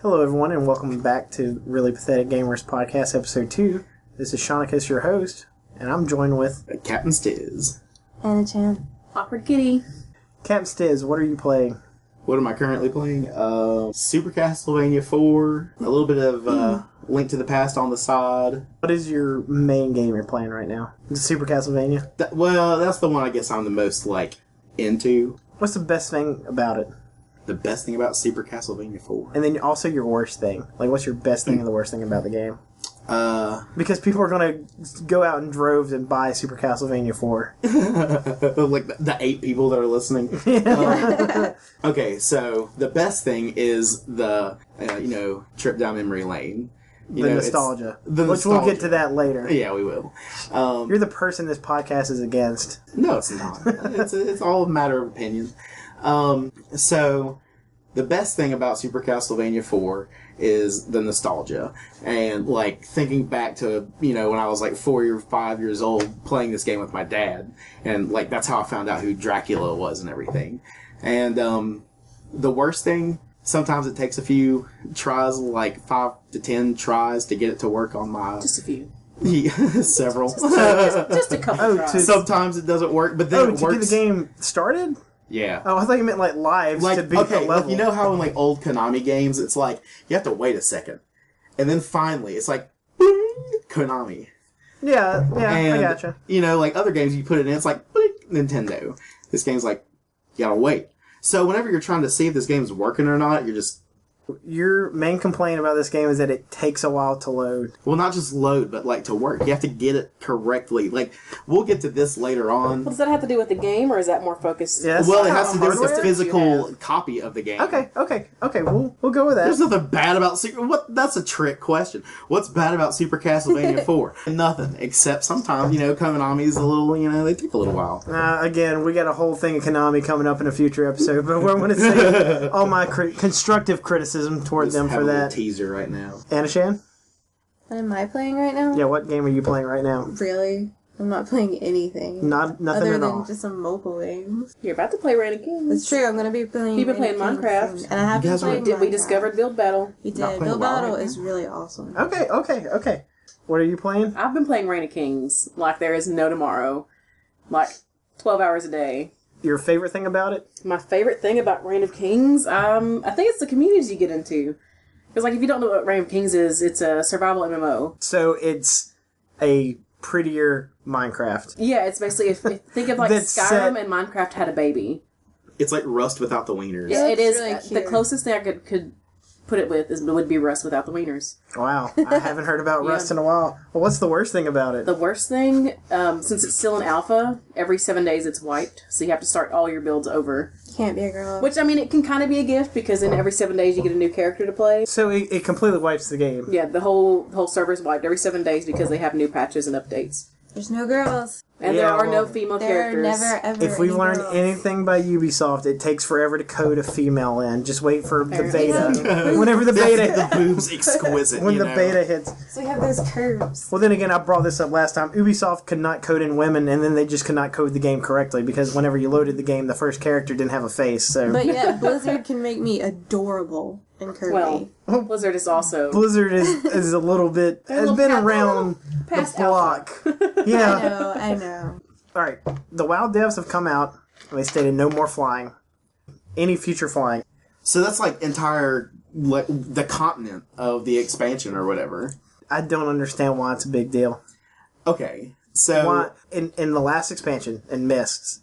Hello, everyone, and welcome back to Really Pathetic Gamers Podcast, Episode 2. This is Shawnikus, your host, and I'm joined with... Captain Stiz. Annachan. Awkwardkitty. Captain Stiz, what are you playing? What am I currently playing? Super Castlevania 4, a little bit of Link to the Past on the side. What is your main game you're playing right now? Is it Super Castlevania? That's the one I guess I'm the most, into. What's the best thing about it? The best thing about Super Castlevania 4. And then also your worst thing. What's your best thing and the worst thing about the game? Because people are going to go out in droves and buy Super Castlevania 4. The 8 people that are listening. Okay, so the best thing is the, trip down memory lane. The nostalgia. Which we'll get to that later. Yeah, we will. You're the person this podcast is against. No, it's not. It's all a matter of opinion. So, the best thing about Super Castlevania 4 is the nostalgia. And, thinking back to, when I was, 4 or 5 years old playing this game with my dad. And, that's how I found out who Dracula was and everything. And, the worst thing, sometimes it takes a few tries, 5 to 10 tries to get it to work on my... Just a few. Yeah, several. Just a couple tries. Sometimes it doesn't work, but then it works. To get the game started? Yeah. Oh, I thought you meant lives to beat the level. You know how in old Konami games, it's you have to wait a second. And then finally, it's boing, Konami. Yeah, and, I gotcha. Other games, you put it in, it's boing, Nintendo. This game's you gotta wait. So whenever you're trying to see if this game's working or not, you're just... Your main complaint about this game is that it takes a while to load. Well, not just load, but to work. You have to get it correctly. We'll get to this later on. Well, does that have to do with the game, or is that more focused? Yes. Well, it has to do with the Hardware? physical copy of the game. Okay. We'll go with that. There's nothing bad about That's a trick question. What's bad about Super Castlevania 4? Nothing, except sometimes Konami's a little they take a little while. Again, we got a whole thing of Konami coming up in a future episode, but we're going to say all my constructive criticism toward them for a that. Teaser right now. Annachan? What am I playing right now? Yeah, what game are you playing right now? Really? I'm not playing anything. Nothing other at than all. just some mobile games. You're about to play Reign of Kings. That's true. I'm going to be playing. You've been playing Reign of Kings Minecraft. soon. And I have You been guys playing Did we Minecraft. discovered Build Battle? We Not did. playing Build WoW Battle right now? is really awesome. Okay. What are you playing? I've been playing Reign of Kings like there is no tomorrow. 12 hours a day. Your favorite thing about it? My favorite thing about Reign of Kings, I think it's the communities you get into. Because, if you don't know what Reign of Kings is, it's a survival MMO. So it's a prettier Minecraft. Yeah, it's basically, think of That's Skyrim set- and Minecraft had a baby. It's like Rust without the wieners. Yeah, it is. really The cute. closest thing I could put it with would be Rust without the wieners. Wow, I haven't heard about Yeah. Rust in a while. Well, what's the worst thing about it? The worst thing, since it's still in alpha, every 7 days it's wiped, so you have to start all your builds over. Can't be a girl. Which, it can kind of be a gift, because in every 7 days you get a new character to play. So it completely wipes the game. Yeah, the whole server's wiped every 7 days because they have new patches and updates. There's no girls. And Yeah, there are no well, female There are characters. never, ever If we've any learned girls. anything by Ubisoft, it takes forever to code a female in. Just wait for the Apparently beta. Whenever the beta... The boob's exquisite, when the beta hits. So we have those curves. Well, then again, I brought this up last time. Ubisoft could not code in women, and then they just could not code the game correctly because whenever you loaded the game, the first character didn't have a face. So But yet, Blizzard can make me adorable and curvy. Well, Blizzard is also... Blizzard is a little bit They're a has little been past- around the past block. Yeah. I know. All right. The WoW devs have come out. And they stated no more flying. Any future flying. So that's entire the continent of the expansion or whatever. I don't understand why it's a big deal. Okay, so Why in the last expansion in Mists,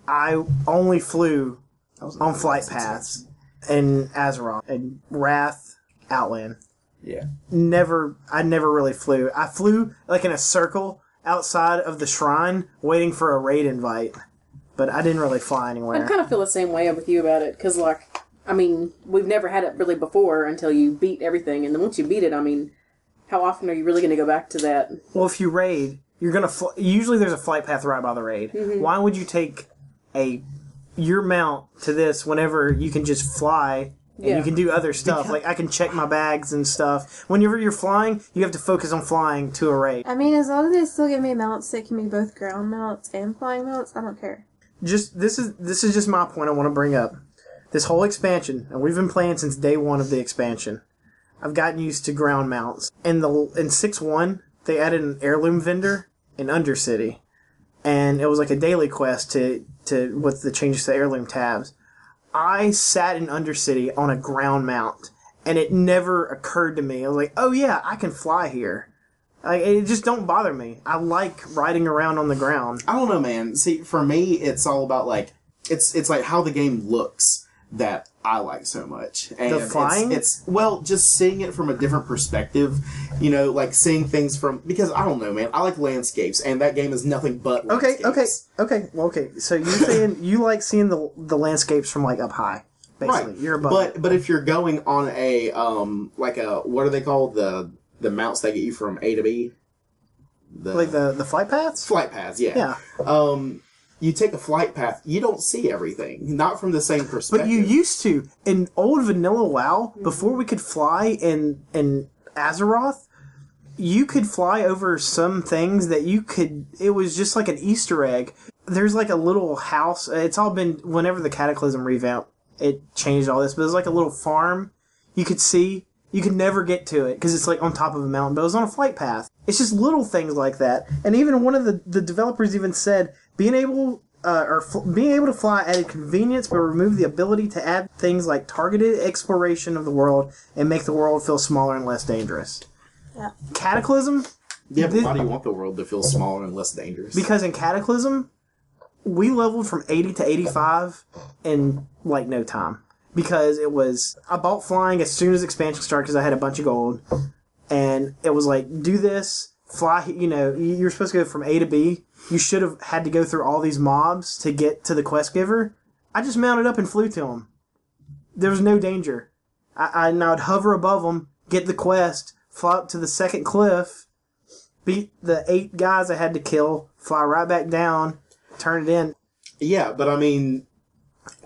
I only flew on flight paths in Azeroth and Wrath, Outland. yeah. I never really flew. I flew in a circle outside of the shrine waiting for a raid invite. But I didn't really fly I anywhere. kind of feel the same way with you about it, because, we've never had it really before until you beat everything, and then once you beat it, how often are you really going to go back to that? Well, if you raid, you're going to usually there's a flight path right by the raid. Mm-hmm. Why would you take your mount to this whenever you can just fly and Yeah. you can do other stuff? I can check my bags and stuff. Whenever you're flying, you have to focus on flying to a raid. As long as they still give me mounts that can be both ground mounts and flying mounts, I don't care. Just this is just my point I want to bring up. This whole expansion, and we've been playing since day one of the expansion. I've gotten used to ground mounts. In 6.1, they added an heirloom vendor in Undercity, and it was like a daily quest to with the changes to the heirloom tabs. I sat in Undercity on a ground mount, and it never occurred to me. I was like, oh yeah, I can fly here. Like, it just don't bother me. I like riding around on the ground. I don't know, man. See, for me, it's all about, like, it's like how the game looks that I like so much. And The flying? It's well, just seeing it from a different perspective, you know, like seeing things from, because I don't know, man, I like landscapes, and that game is nothing but landscapes. Okay. So you're saying you like seeing the landscapes from, like, up high, basically. Right. You're above. But if you're going on a, like a, what are they called? The mounts that get you from A to B? Like the flight paths? Flight paths, yeah. You take a flight path, you don't see everything. Not from the same perspective. But you used to. In old vanilla WoW, before we could fly in Azeroth, you could fly over some things that you could... It was just like an Easter egg. There's like a little house. It's all been... Whenever the Cataclysm revamp, it changed all this. But there's like a little farm you could see. You could never get to it because it's like on top of a mountain, but it was on a flight path. It's just little things like that. And even one of the developers even said being able to fly added convenience, but removed the ability to add things like targeted exploration of the world and make the world feel smaller and less dangerous. Yeah. Cataclysm. Yeah, but why do you want the world to feel smaller and less dangerous? Because in Cataclysm, we leveled from 80 to 85 in like no time. Because it was... I bought flying as soon as expansion started because I had a bunch of gold. And it was like, do this, fly... You know, you're supposed to go from A to B. You should have had to go through all these mobs to get to the quest giver. I just mounted up and flew to them. There was no danger. I'd hover above them, get the quest, fly up to the second cliff, beat the 8 guys I had to kill, fly right back down, turn it in. Yeah, but I mean...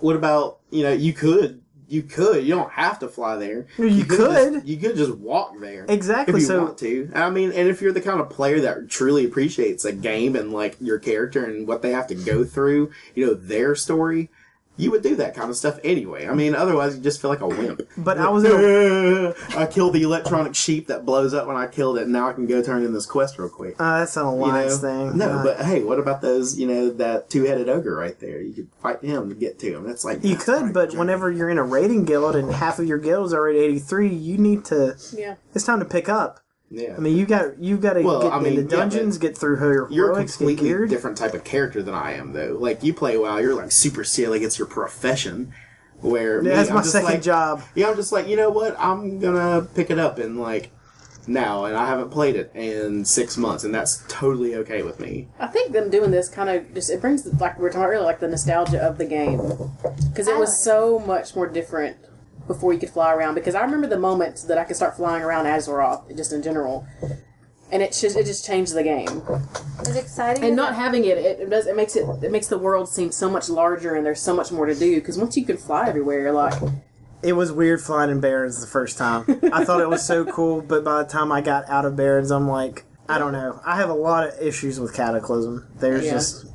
What about, you know, you could, you don't have to fly there. You could just walk there. Exactly. If you want to. I mean, and if you're the kind of player that truly appreciates a game and, like, your character and what they have to go through, you know, their story, you would do that kind of stuff anyway. I mean, otherwise you just feel like a wimp. But I was in I killed the electronic sheep that blows up when I killed it, and now I can go turn in this quest real quick. That's an alliance thing. No, but hey, what about those, you know, that 2-headed ogre right there? You could fight him to get to him. That's like... You could, but whenever you're in a raiding guild and half of your guild is already 83, you need to... Yeah. It's time to pick up. Yeah. I mean, you got to get into dungeons, get through heroics, you're a get completely geared. different type of character than I am, though. Like, you play WoW, you're like super serious, like it's your profession. Where that's I'm my just second like, job. Yeah, I'm just like, you know what? I'm gonna pick it up in like now, and I haven't played it in 6 months, and that's totally okay with me. I think them doing this kind of just, it brings, like we were talking about earlier, like the nostalgia of the game. Because it was so much more different before you could fly around. Because I remember the moment that I could start flying around Azeroth, just in general. And it just changed the game. It's exciting. And not having it makes the world seem so much larger, and there's so much more to do. Because once you can fly everywhere, you're like... It was weird flying in Barrens the first time. I thought it was so cool, but by the time I got out of Barrens, I'm like, I don't know. I have a lot of issues with Cataclysm. There's just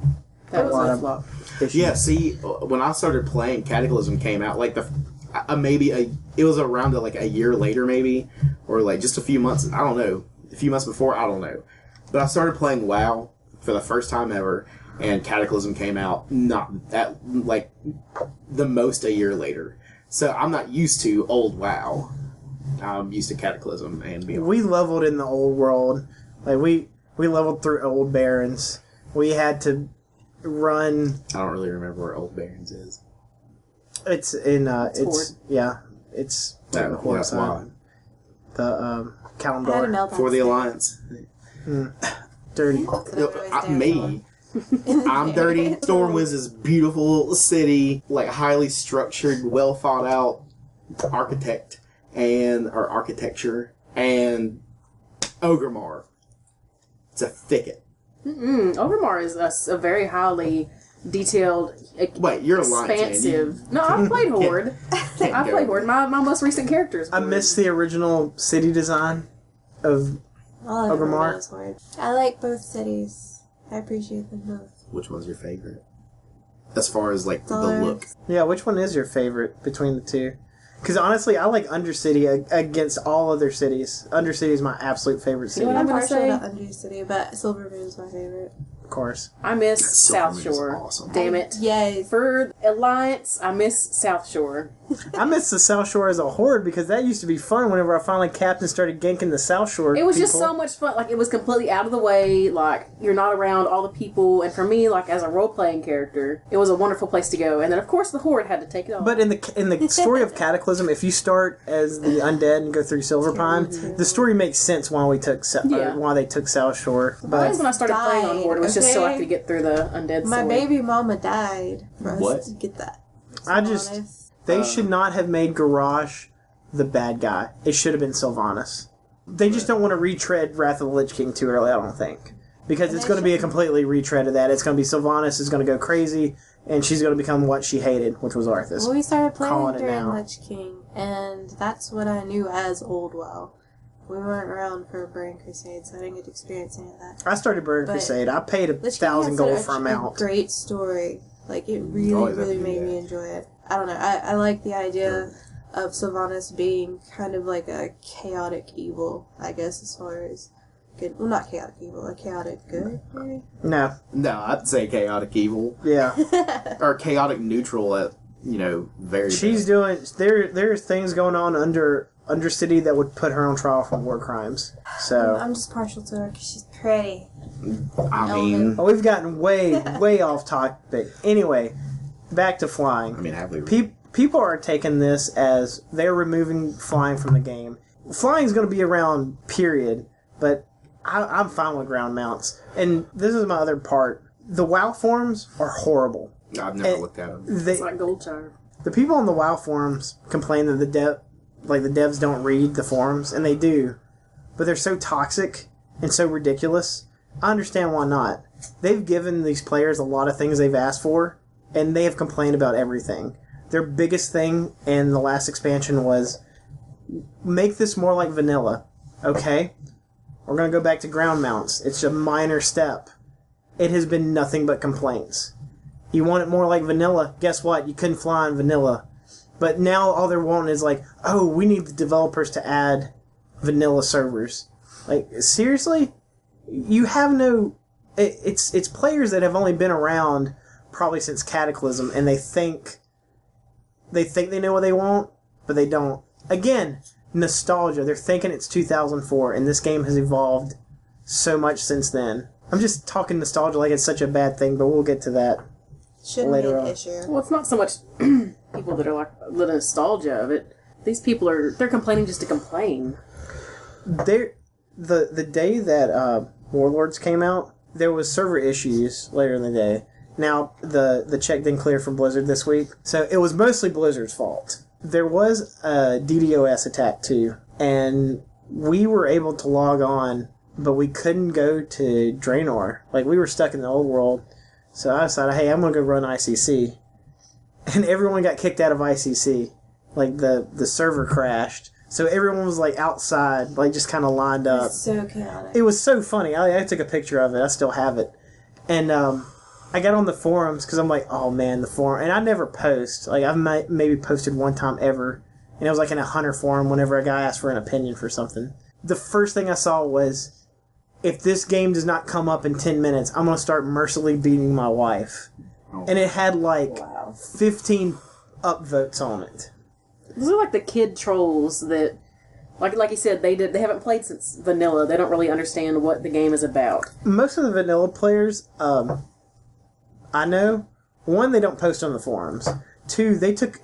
that a was lot my of flop. issues. Yeah, see, when I started playing, Cataclysm came out like it was around like a year later, maybe, or like just a few months. I don't know. A few months before, I don't know. But I started playing WoW for the first time ever, and Cataclysm came out not that, like, the most a year later. So I'm not used to old WoW. I'm used to Cataclysm and beyond. We leveled in the old world. Like, we leveled through old Barrens. We had to run... I don't really remember where Old Barrens is. It's in, it's Horde. yeah, it's That, the Horde that's side. why. The, I had a Kalimdor. meltdown. For the Alliance. Dirty. Me. I'm dirty. Stormwind's this beautiful city, like highly structured, well thought out architecture, and Ogremar. It's a thicket. Overmar is a very highly detailed, Wait, you're Alliance, expansive... No, I've played Horde. I've played Horde. My most recent characters. I miss the original city design of Ogremar. I like both cities. I appreciate them both. Which one's your favorite? As far as like the Dollar. look. Yeah, which one is your favorite between the two? Because honestly, I like Undercity against all other cities. Undercity is my absolute favorite city. You know what I'm I'm gonna partial say? to Undercity, but Silver Moon's my favorite. Of course. I miss Silver South Moon is Shore. awesome. Damn it. Yes. For Alliance, I miss South Shore. I miss the South Shore as a horde because that used to be fun whenever I finally captain started ganking the South Shore. It was just people. so much fun. Like, it was completely out of the way. Like, you're not around all the people. And for me, like, as a role-playing character, it was a wonderful place to go. And then, of course, the Horde had to take it all. But in the story of Cataclysm, if you start as the undead and go through Silverpine, the story makes sense why we took why they took South Shore. But when I started playing on Horde, it was just so I okay? could get through the undead My sword. baby mama died for us What? to get that. I just they should not have made Garrosh the bad guy. It should have been Sylvanas. They just don't want to retread Wrath of the Lich King too early, I don't think. Because it's going to be a completely retread of that. It's going to be Sylvanas is going to go crazy, and she's going to become what she hated, which was Arthas. Well, we started Calling playing it during now. Lich King, and that's what I knew as Old WoW. We weren't around for Burning Crusade, so I didn't get to experience any of that. I started Burning But Crusade. I paid Lich King 1,000 had gold such for a mount. great story. Like, it really, Always really have to do made me that. enjoy it. I don't know. I like the idea of Sylvanas being kind of like a chaotic evil, I guess, as far as good. Well, not chaotic evil, a chaotic good, maybe? No. No, I'd say chaotic evil. Yeah. Or chaotic neutral at, very She's best. doing... There's things going on Undercity that would put her on trial for war crimes. So... I'm just partial to her because she's pretty. I mean, Oh, we've gotten way, way off topic. Anyway, back to flying. have we... People are taking this as they're removing flying from the game. Flying is going to be around, period. But I'm fine with ground mounts. And this is my other part. The WoW forums are horrible. I've never looked at them. It's like Goldshire. The people on the WoW forums complain that the devs don't read the forums, and they do. But they're so toxic and so ridiculous. I understand why not. They've given these players a lot of things they've asked for, and they have complained about everything. Their biggest thing in the last expansion was, make this more like vanilla, okay? We're going to go back to ground mounts. It's a minor step. It has been nothing but complaints. You want it more like vanilla? Guess what? You couldn't fly in vanilla. But now all they're wanting is like, oh, we need the developers to add vanilla servers. Like, seriously? You have no... It's players that have only been around probably since Cataclysm, and they think they know what they want, but they don't. Again, nostalgia. They're thinking it's 2004, and this game has evolved so much since then. I'm just talking nostalgia like it's such a bad thing, but we'll get to that. Shouldn't Later be an on. issue. Well, it's not so much people that are like the nostalgia of it. These people they're complaining just to complain. The day that Warlords came out, there was server issues later in the day. Now, the check didn't clear from Blizzard this week, so it was mostly Blizzard's fault. There was a DDoS attack, too, and we were able to log on, but we couldn't go to Draenor. Like, we were stuck in the old world, so I decided, hey, I'm going to go run ICC. And everyone got kicked out of ICC. Like, the server crashed. So everyone was, like, outside, like, just kind of lined up. It's so chaotic. It was so funny. I took a picture of it. I still have it. And I got on the forums because I'm like, oh, man, the forum. And I never post. Like, I've maybe posted one time ever. And it was like in a Hunter forum whenever a guy asked for an opinion for something. The first thing I saw was, if this game does not come up in 10 minutes, I'm going to start mercilessly beating my wife. And it had, like, 15 upvotes on it. Those are like the kid trolls that, like you said, they haven't played since vanilla. They don't really understand what the game is about. Most of the vanilla players, I know, one, they don't post on the forums. Two, they took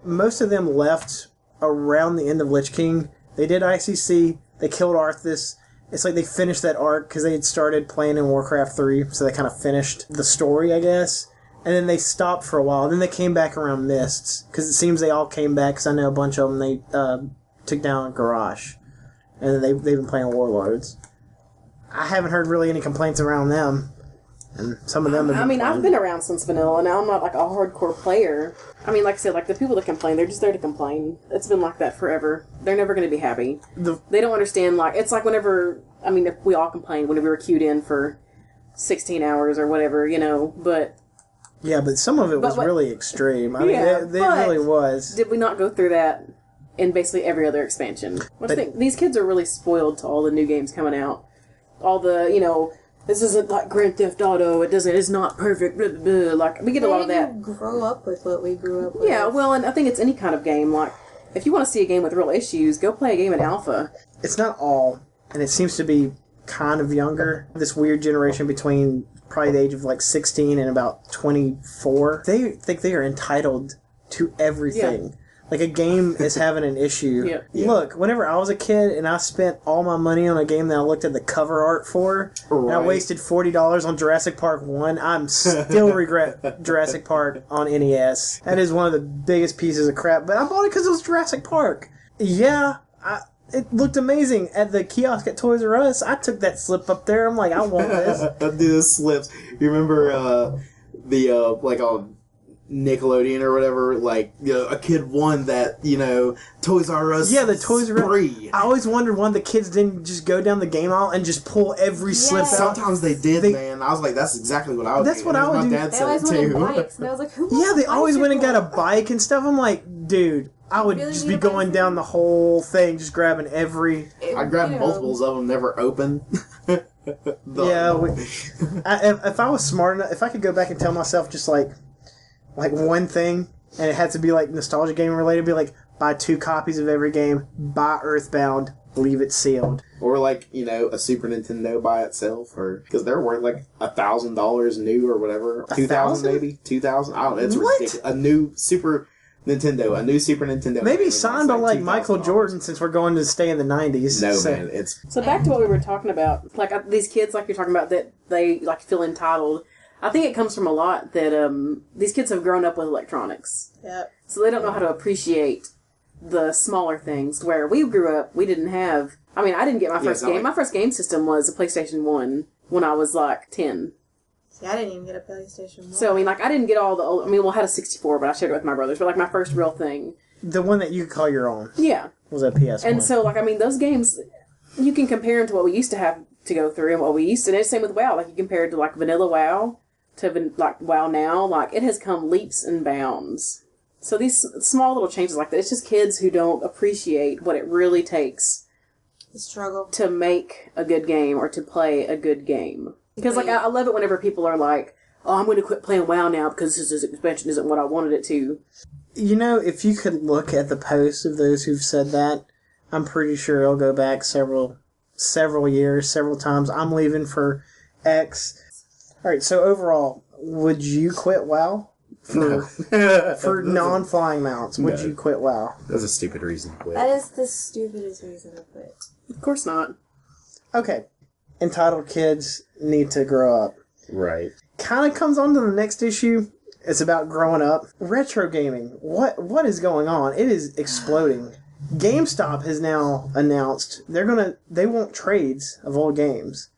most of them left around the end of Lich King. They did ICC. They killed Arthas. It's like they finished that arc because they had started playing in Warcraft 3, so they kind of finished the story, I guess. And then they stopped for a while. Then they came back around Mists, because it seems they all came back, because I know a bunch of them, they took down Garrosh. And then they've been playing Warlords. I haven't heard really any complaints around them. And some of them have been I've been around since vanilla, and now I'm not like a hardcore player. I mean, like I said, like the people that complain, they're just there to complain. It's been like that forever. They're never going to be happy. They don't understand, like, it's like whenever, if we all complain whenever we were queued in for 16 hours or whatever, but Yeah, but some of it was really extreme. I mean, it really was. Did we not go through that in basically every other expansion? What do you think? These kids are really spoiled to all the new games coming out. All the, this isn't like Grand Theft Auto. It's not perfect. Blah, blah, blah. Like, we get a lot of that. Grow up with what we grew up with. Yeah, well, and I think it's any kind of game. Like, if you want to see a game with real issues, go play a game in alpha. It's not all, and it seems to be kind of younger. This weird generation between probably the age of like 16 and about 24. They think they are entitled to everything. Yeah. Like a game is having an issue. Yeah. Look, whenever I was a kid and I spent all my money on a game that I looked at the cover art for, and I wasted $40 on Jurassic Park 1, I'm still regret Jurassic Park on NES. That is one of the biggest pieces of crap, but I bought it because it was Jurassic Park. Yeah, it looked amazing at the kiosk at Toys R Us. I took that slip up there. I'm like, I want this. I do the slips. You remember on Nickelodeon or whatever, a kid won that, Toys R Us. Yeah, the Toys R Us. Free. I always wondered why the kids didn't just go down the game aisle and just pull every slip out. Sometimes they did, man. I was like, that's exactly what I would do. That's what I would do. My dad said it too. Bikes, and I was like, who yeah, they always went and got a bike and stuff. I'm like, dude, I would just be going down the whole thing, just grabbing every... I grabbed multiples of them, never open. Yeah, if I was smart enough, if I could go back and tell myself just like one thing, and it had to be like nostalgia game related, be like, buy 2 copies of every game, buy Earthbound, leave it sealed. Or a Super Nintendo by itself, or because they're worth like $1,000 new or whatever, 2,000 maybe, 2,000. I don't know. It's ridiculous. A new Super Nintendo. Maybe signed by like Michael Jordan, since we're going to stay in the 90s. No, man, it's... So back to what we were talking about, like these kids, like you're talking about, that they like feel entitled. I think it comes from a lot that these kids have grown up with electronics. Yep. So they don't know how to appreciate the smaller things. Where we grew up, we didn't have... I mean, I didn't get my first game. My first game system was a PlayStation 1 when I was like 10. See, I didn't even get a PlayStation 1. So, I mean, I didn't get all the old... I mean, I had a 64, but I shared it with my brothers. But, my first real thing... The one that you could call your own. Yeah. Was a PS1. And so, those games, you can compare them to what we used to have to go through and what we used to... And it's the same with WoW. You compare it to, vanilla WoW to, WoW now. It has come leaps and bounds. So these small little changes like that, it's just kids who don't appreciate what it really takes... The struggle. ...to make a good game or to play a good game. Because, I love it whenever people are like, oh, I'm going to quit playing WoW now because this expansion isn't what I wanted it to. If you could look at the posts of those who've said that, I'm pretty sure it'll go back several years, several times. I'm leaving for X. Alright, so overall, would you quit WoW? For non-flying mounts, would you quit WoW? That's a stupid reason to quit. That is the stupidest reason to quit. Of course not. Okay. Entitled kids need to grow up. Right. Kind of comes on to the next issue. It's about growing up. Retro gaming. What is going on? It is exploding. GameStop has now announced they want trades of old games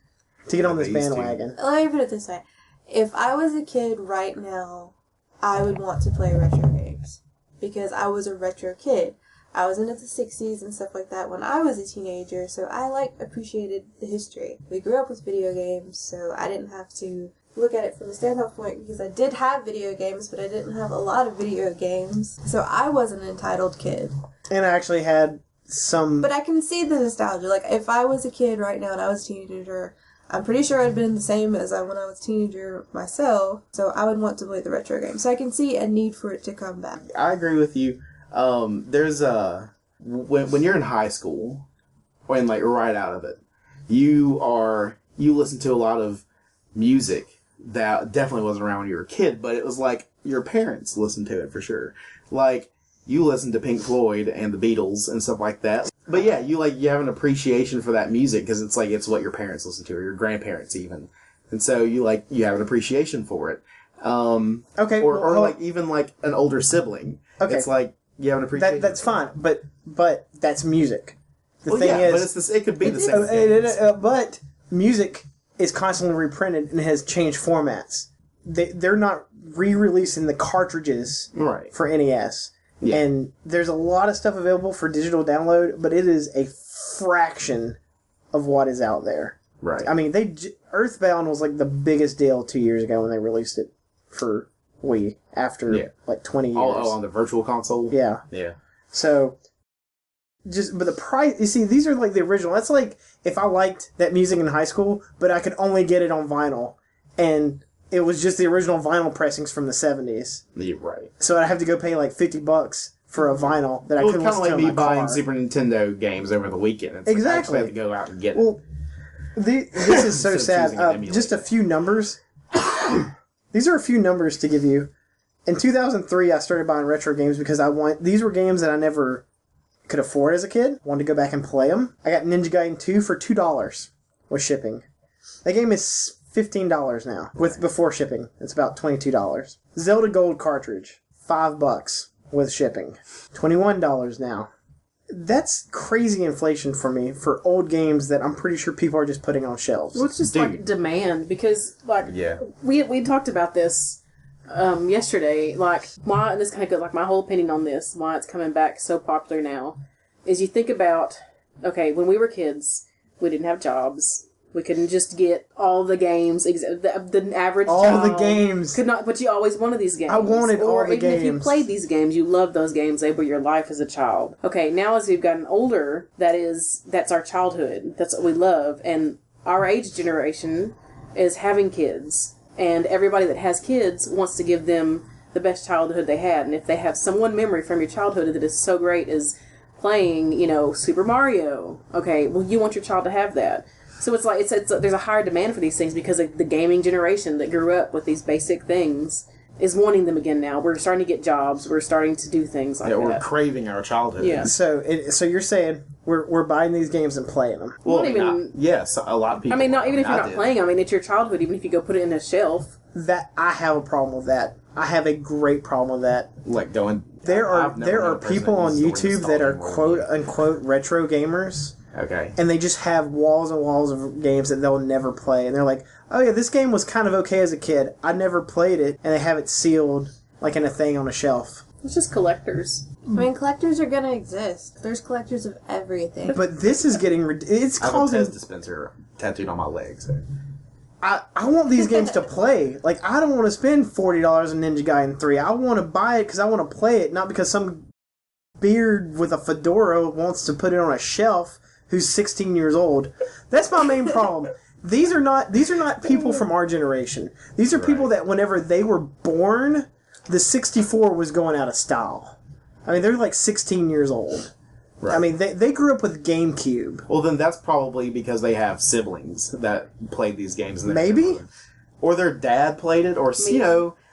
to get on this bandwagon. Let me put it this way. If I was a kid right now, I would want to play retro games. Because I was a retro kid. I was into the 60s and stuff like that when I was a teenager, so I, appreciated the history. We grew up with video games, so I didn't have to look at it from a standoff point, because I did have video games, but I didn't have a lot of video games. So I was an entitled kid. And I actually had some... But I can see the nostalgia. If I was a kid right now and I was a teenager, I'm pretty sure I'd been the same as when I was a teenager myself, so I would want to play the retro game. So I can see a need for it to come back. I agree with you. There's when you're in high school, when right out of it, you listen to a lot of music that definitely wasn't around when you were a kid, but it was your parents listened to it for sure. You listened to Pink Floyd and the Beatles and stuff like that. But yeah, you have an appreciation for that music because it's what your parents listened to, or your grandparents even. And so you have an appreciation for it. Okay. Or even an older sibling. Okay. It's you have an appreciation. That's fine, but that's music. The thing is, but it could be the same thing. But music is constantly reprinted and has changed formats. They're not re-releasing the cartridges for NES. Yeah. And there's a lot of stuff available for digital download, but it is a fraction of what is out there. Right. I mean, Earthbound was the biggest deal 2 years ago when they released it for Wii after like 20 years. Oh, on the virtual console? Yeah. Yeah. So, but the price, you see, these are like the original. That's like if I liked that music in high school, but I could only get it on vinyl. And it was just the original vinyl pressings from the 70s. Yeah, right. So I'd have to go pay like $50 for a vinyl that I couldn't listen to in me my buying car. Super Nintendo games over the weekend. It's Exactly. Like I actually have to go out and get it. Well, this is so sad. choosing an emulator. Just a few numbers. These are a few numbers to give you. In 2003, I started buying retro games because these were games that I never could afford as a kid. Wanted to go back and play them. I got Ninja Gaiden 2 for $2 with shipping. That game is $15 now before shipping. It's about $22. Zelda Gold cartridge, $5 with shipping. $21 now. That's crazy inflation for me for old games that I'm pretty sure people are just putting on shelves. Well, it's just like demand because we talked about this yesterday. Like why, and this kind of goes like my whole opinion on this. Why it's coming back so popular now is you think about when we were kids, we didn't have jobs. We couldn't just get all the games. The average child the games could not, but you always wanted these games. I wanted all the games. Or even if you played these games, you loved those games. They were your life as a child. Okay, now as we've gotten older, that's our childhood. That's what we love, and our age generation is having kids, and everybody that has kids wants to give them the best childhood they had. And if they have some one memory from your childhood that is so great as playing, Super Mario, okay, well, you want your child to have that. So it's like there's a higher demand for these things because the gaming generation that grew up with these basic things is wanting them again now. We're starting to get jobs. We're starting to do things like that. We're craving our childhood. Yeah. So you're saying we're buying these games and playing them? Well, yes, a lot of people. I mean, not even if you're not playing. I mean, it's your childhood. Even if you go put it in a shelf. That I have a problem with that. I have a great problem with that. Like going. There are people on YouTube that are quote unquote retro gamers. Okay. And they just have walls and walls of games that they'll never play. And they're like, oh yeah, this game was kind of okay as a kid. I never played it. And they have it sealed, like in a thing on a shelf. It's just collectors. I mean, collectors are going to exist. There's collectors of everything. But this is getting... It's causing... I have a Pez dispenser tattooed on my leg, so... I want these games to play. Like, I don't want to spend $40 on Ninja Gaiden 3. I want to buy it because I want to play it, not because some beard with a fedora wants to put it on a shelf who's 16 years old. That's my main problem. These are not people from our generation. These are people that whenever they were born, the 64 was going out of style. I mean, they're like 16 years old. Right. I mean, they grew up with GameCube. Well, then that's probably because they have siblings that played these games. Maybe? Or their dad played it, or,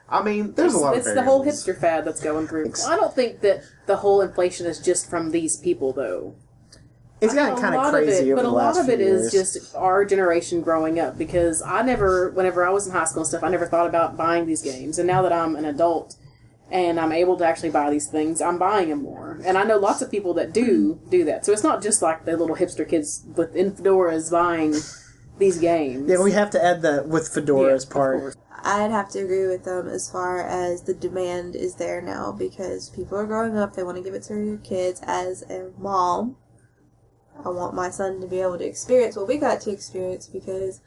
I mean, there's a lot of variables. It's the whole hipster fad that's going through. I don't think that the whole inflation is just from these people, though. It's gotten kind of crazy over the last few years. But a lot of it is just our generation growing up, because whenever I was in high school and stuff, I never thought about buying these games. And now that I'm an adult and I'm able to actually buy these things, I'm buying them more. And I know lots of people that do that. So it's not just like the little hipster kids in fedoras buying these games. Yeah, we have to add the with fedoras part. I'd have to agree with them as far as the demand is there now, because people are growing up, they want to give it to their kids. As a mom, I want my son to be able to experience what we got to experience, because,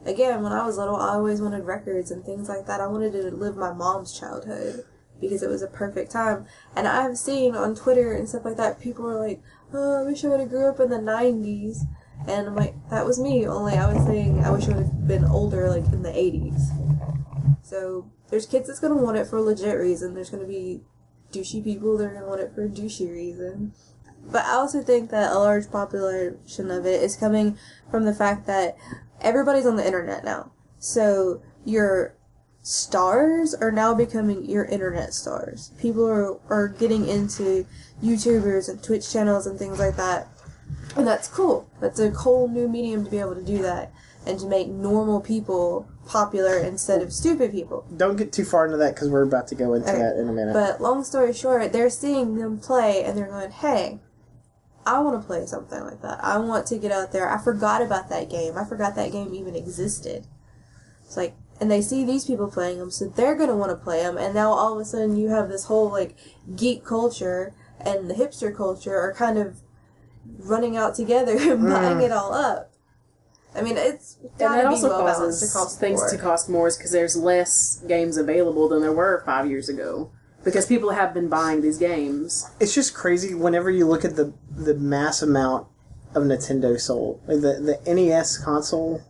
again, when I was little, I always wanted records and things like that. I wanted to live my mom's childhood, because it was a perfect time. And I've seen on Twitter and stuff like that, people are like, oh, I wish I would have grew up in the 90s. And I'm like, that was me, only I was saying I wish I would have been older, like, in the 80s. So, there's kids that's going to want it for a legit reason. There's going to be douchey people that are going to want it for a douchey reason. But I also think that a large population of it is coming from the fact that everybody's on the internet now. So, your stars are now becoming your internet stars. People are getting into YouTubers and Twitch channels and things like that. And that's cool. That's a whole new medium to be able to do that. And to make normal people popular instead of stupid people. Don't get too far into that, because we're about to go into that in a minute. But long story short, they're seeing them play and they're going, hey, I want to play something like that. I want to get out there. I forgot about that game. I forgot that game even existed. It's like, and they see these people playing them, so they're going to want to play them. And now all of a sudden you have this whole, like, geek culture and the hipster culture are kind of running out together and buying it all up. I mean, it's And gotta that be also well balanced causes across the things board. to cost more because there's less games available than there were 5 years ago. Because people have been buying these games. It's just crazy whenever you look at the mass amount of Nintendo sold. Like the NES console,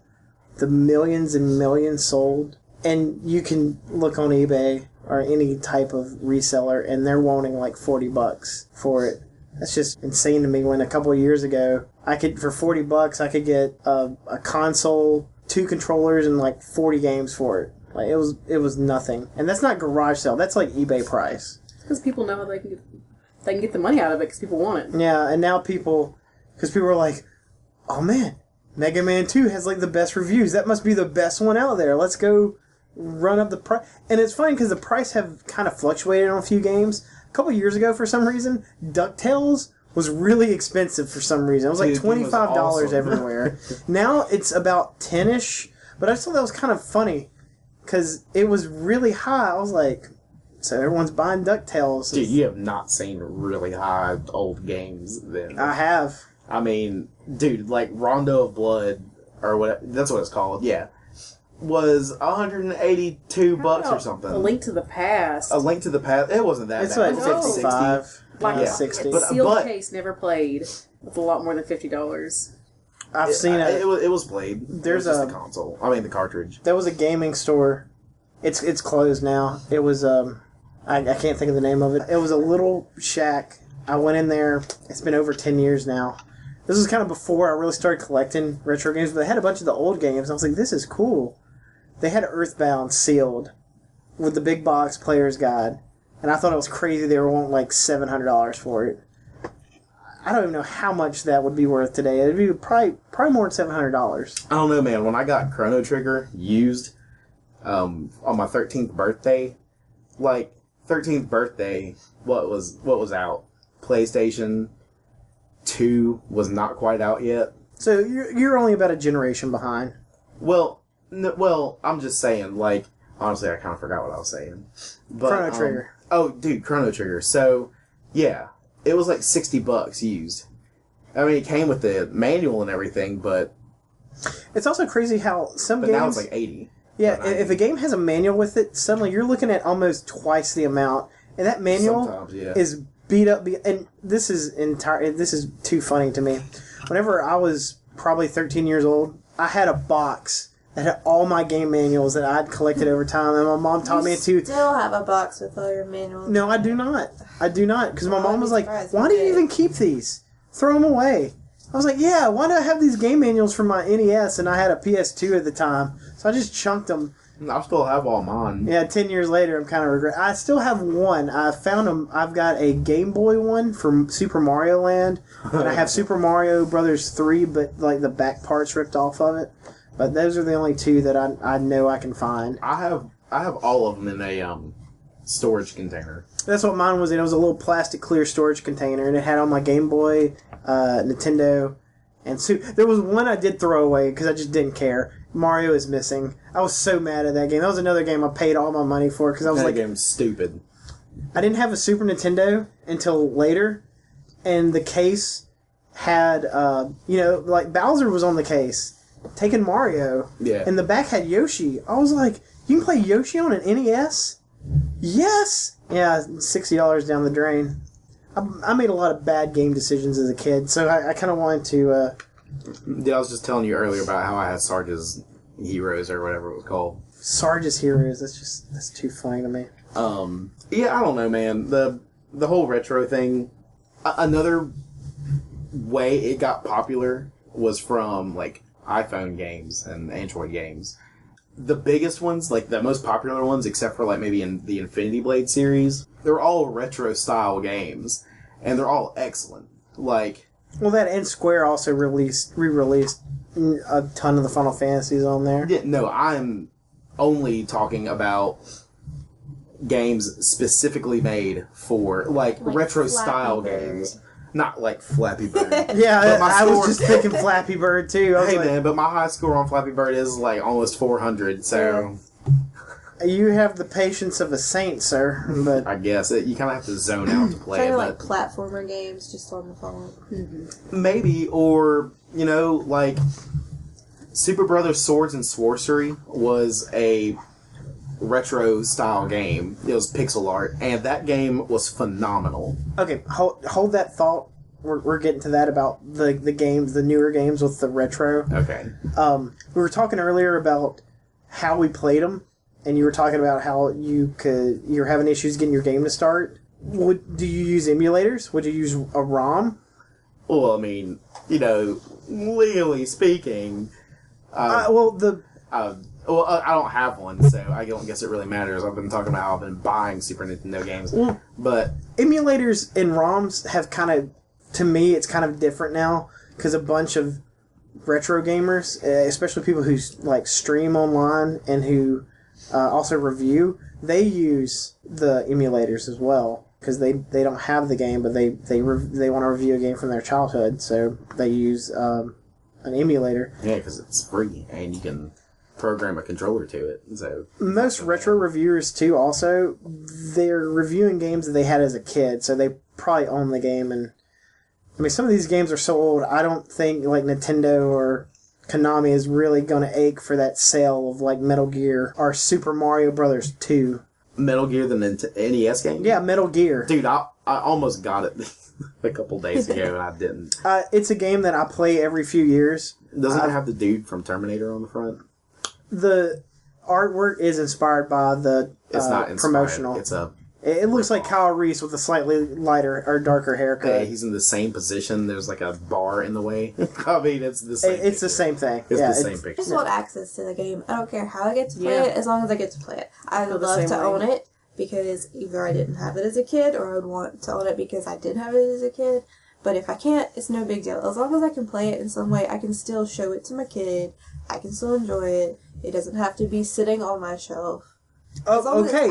the millions and millions sold. And you can look on eBay or any type of reseller and they're wanting like $40 for it. That's just insane to me when a couple of years ago, for $40 I could get a console, 2 controllers, and like 40 games for it. Like it was nothing. And that's not garage sale, that's like eBay price. Because people know they can get the money out of it because people want it. Yeah, and now people are like, oh man, Mega Man 2 has like the best reviews. That must be the best one out there. Let's go run up the price. And it's funny because the price have kind of fluctuated on a few games. A couple years ago, for some reason, DuckTales was really expensive for some reason. It was like $25 awesome. everywhere. Now it's about 10-ish, but I just thought that was kind of funny because it was really high. I was like, so everyone's buying DuckTales. Dude, you have not seen really high old games then. I have. I mean, dude, like Rondo of Blood, or what, that's what it's called, yeah, was $182 or something. A Link to the Past. A Link to the Past, it wasn't that It's bad. like It was 55, Like Yeah. 60. But- sealed case, never played. With a lot more than $50. I've seen it. It was played. There's it was just a- the console. I mean, the cartridge. There was a gaming store. It's closed now. It was I can't think of the name of it. It was a little shack. I went in there. It's been over 10 years now. This was kind of before I really started collecting retro games, but they had a bunch of the old games. I was like, this is cool. They had Earthbound sealed with the big box player's guide, and I thought it was crazy they were wanting like $700 for it. I don't even know how much that would be worth today. It'd be probably more than $700. I don't know, man. When I got Chrono Trigger used on my 13th birthday, like 13th birthday, what was out? PlayStation 2 was not quite out yet. So you're only about a generation behind. Well, I'm just saying. Like, honestly, I kind of forgot what I was saying. But, Chrono Trigger. Oh, dude, Chrono Trigger. So, yeah, it was like $60 used. I mean, it came with the manual and everything, but It's also crazy how some games... now it's like 80. Yeah, if a game has a manual with it, suddenly you're looking at almost twice the amount. And that manual Sometimes, yeah. is beat up. And this is too funny to me. Whenever I was probably 13 years old, I had a box that had all my game manuals that I'd collected over time. And my mom taught me to... Still have a box with all your manuals. No, I do not. I do not. Because my Well, I'd mom be was like, surprised why if do you you did. even keep these? Throw them away. I was like, yeah, why do I have these game manuals for my NES? And I had a PS2 at the time. So I just chunked them. I still have all mine. Yeah, 10 years later, I'm kind of regret. I still have one. I found them. I've got a Game Boy one from Super Mario Land. And I have Super Mario Brothers 3, but like the back parts ripped off of it. But those are the only two that I know I can find. I have all of them in a storage container. That's what mine was in. It was a little plastic clear storage container, and it had all my Game Boy, Nintendo, and there was one I did throw away because I just didn't care. Mario is missing. I was so mad at that game. That was another game I paid all my money for because I was That like, game's stupid. I didn't have a Super Nintendo until later, and the case had, like Bowser was on the case, taking Mario, Yeah. and the back had Yoshi. I was like, you can play Yoshi on an NES? Yes! Yeah, $60 down the drain. I made a lot of bad game decisions as a kid, so I kind of wanted to... Yeah, I was just telling you earlier about how I had Sarge's Heroes or whatever it was called. Sarge's Heroes, that's too funny to me. Yeah, I don't know, man. The whole retro thing. Another way it got popular was from like iPhone games and Android games. The biggest ones, like the most popular ones, except for like maybe in the Infinity Blade series, they're all retro style games, and they're all excellent. Like, Well, that and Square also re-released a ton of the Final Fantasies on there. yeah, no, I'm only talking about games specifically made for like retro style Flappy Bird. games, not like Flappy Bird. Yeah, But my I was score- just thinking Flappy Bird too. I was Hey like, man, but my high score on Flappy Bird is like almost 400, so you have the patience of a saint, sir. But I guess you kind of have to zone out to play Trying it. to like But Super Brothers Swords and Sorcery was a retro style game. It was pixel art, and that game was phenomenal. Okay, hold that thought. We're getting to that about the games, the newer games with the retro. Okay. We were talking earlier about how we played them, and you were talking about how you're having issues getting your game to start. Do you use emulators? Would you use a ROM? Well, I mean, legally speaking, I don't have one, so I don't guess it really matters. I've been talking about how I've been buying Super Nintendo games, but emulators and ROMs have kind of, to me, it's kind of different now because a bunch of retro gamers, especially people who like stream online and who also review, they use the emulators as well because they don't have the game, but they want to review a game from their childhood, so they use an emulator. Yeah, because it's free and you can program a controller to it. So most retro reviewers too, also, they're reviewing games that they had as a kid, so they probably own the game. And I mean, some of these games are so old, I don't think like Nintendo or Konami is really going to ache for that sale of like Metal Gear or Super Mario Brothers 2. Metal Gear, the NES game? Yeah, Metal Gear. Dude, I almost got it a couple days ago and I didn't. It's a game that I play every few years. Doesn't it have the dude from Terminator on the front? The artwork is inspired by the It's not inspired. promotional. It looks like Kyle Reese with a slightly lighter or darker haircut. Yeah, he's in the same position. There's like a bar in the way. I mean, it's the same. It's the same thing. It's yeah, the same picture. I just want access to the game. I don't care how I get to play it, as long as I get to play it. I would love to own it because either I didn't have it as a kid, or I would want to own it because I did have it as a kid. But if I can't, it's no big deal. As long as I can play it in some way, I can still show it to my kid. I can still enjoy it. It doesn't have to be sitting on my shelf. Okay,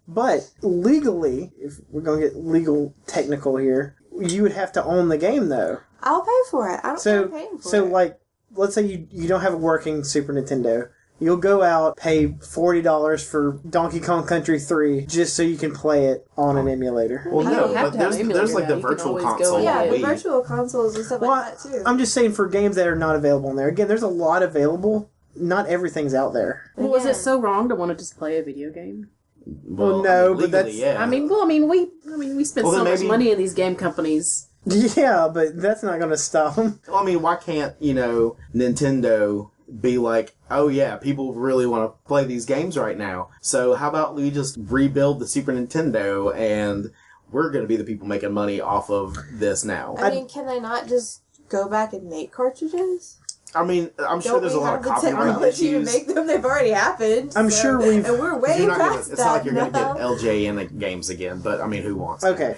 but legally, if we're going to get legal technical here, you would have to own the game, though. I'll pay for it. I don't care paying for it. So, like, let's say you don't have a working Super Nintendo. You'll go out, pay $40 for Donkey Kong Country 3 just so you can play it on an emulator. Well, no, but there's like the virtual console. Yeah, the virtual consoles and stuff like that, too. I'm just saying for games that are not available on there. Again, there's a lot available. Not everything's out there. Well, was it so wrong to want to just play a video game? Well, no, but that's... Yeah. I mean, we spend so much money in these game companies. Yeah, but that's not going to stop them. Well, I mean, why can't, Nintendo be like, oh yeah, people really want to play these games right now, so how about we just rebuild the Super Nintendo and we're going to be the people making money off of this now? I mean, can they not just go back and make cartridges? I mean, I'm sure there's a lot of copyright issues. To make them, they've already happened. I'm sure we've... And we're way past that. It's not like you're going to get LJ in the games again, but I mean, who wants Okay.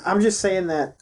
I'm just saying that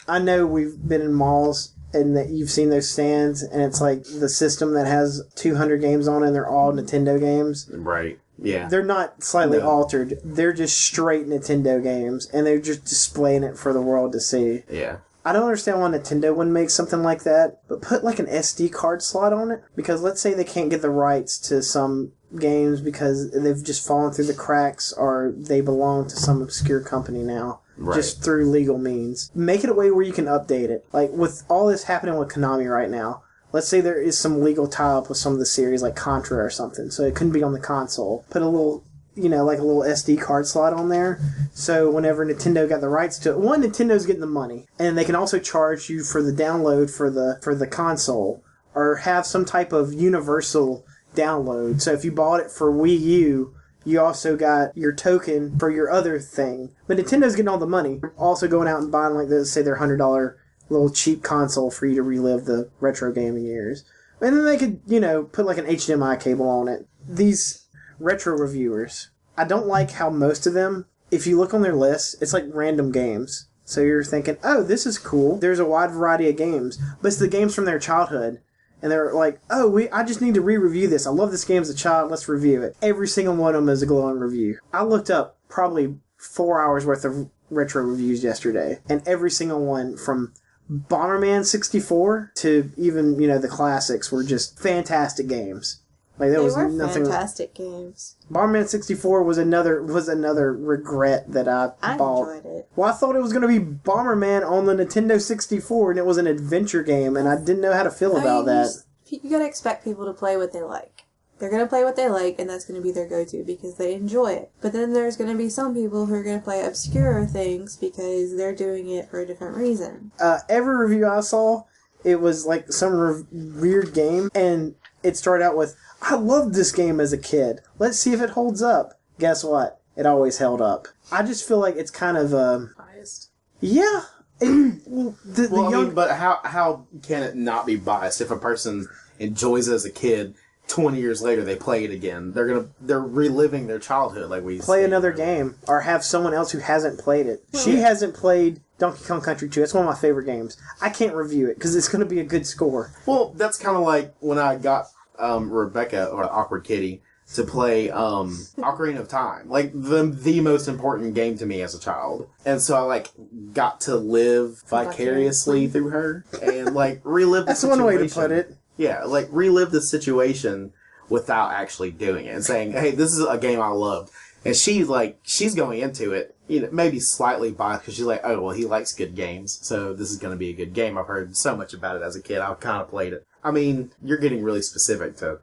I know we've been in malls and that you've seen those stands, and it's like the system that has 200 games on it, and they're all Nintendo games. Right. Yeah. They're not slightly altered. They're just straight Nintendo games, and they're just displaying it for the world to see. Yeah. I don't understand why Nintendo wouldn't make something like that, but put like an SD card slot on it. Because let's say they can't get the rights to some games because they've just fallen through the cracks or they belong to some obscure company now. Right. Just through legal means. Make it a way where you can update it. Like with all this happening with Konami right now, let's say there is some legal tie-up with some of the series like Contra or something, so it couldn't be on the console. Put a little... like a little SD card slot on there. So whenever Nintendo got the rights to it, one, Nintendo's getting the money, and they can also charge you for the download for the console, or have some type of universal download. So if you bought it for Wii U, you also got your token for your other thing. But Nintendo's getting all the money. Also going out and buying like this, say their $100 little cheap console for you to relive the retro gaming years. And then they could, put like an HDMI cable on it. These retro reviewers, I don't like how most of them, if you look on their list, it's like random games. So you're thinking, oh, this is cool. There's a wide variety of games. But it's the games from their childhood. And they're like, oh, I just need to re-review this. I love this game as a child. Let's review it. Every single one of them is a glowing review. I looked up probably 4 hours worth of retro reviews yesterday. And every single one from Bomberman 64 to even, the classics were just fantastic games. Like there was nothing. Fantastic games. Bomberman 64 was another regret that I bought. Enjoyed it. Well, I thought it was going to be Bomberman on the Nintendo 64, and it was an adventure game, and I didn't know how to feel about that. you gotta expect people to play what they like. They're gonna play what they like, and that's gonna be their go-to because they enjoy it. But then there's gonna be some people who are gonna play obscure things because they're doing it for a different reason. Every review I saw, it was like some weird game, and it started out with, I loved this game as a kid. Let's see if it holds up. Guess what? It always held up. I just feel like it's kind of Biased. Yeah. But how can it not be biased if a person enjoys it as a kid? 20 years later, they play it again. They're reliving their childhood, like we play another game, or have someone else who hasn't played it. She hasn't played Donkey Kong Country 2. It's one of my favorite games. I can't review it because it's going to be a good score. Well, that's kind of like when I got Rebecca, or Awkward Kitty, to play Ocarina of Time, like the most important game to me as a child, and so I got to live vicariously through her and relive. That's the situation. one way to put it. Yeah, relive the situation without actually doing it and saying, "Hey, this is a game I loved." And she's going into it, maybe slightly biased because she's like, "Oh, well, he likes good games, so this is going to be a good game. I've heard so much about it as a kid. I've kind of played it." I mean, you're getting really specific to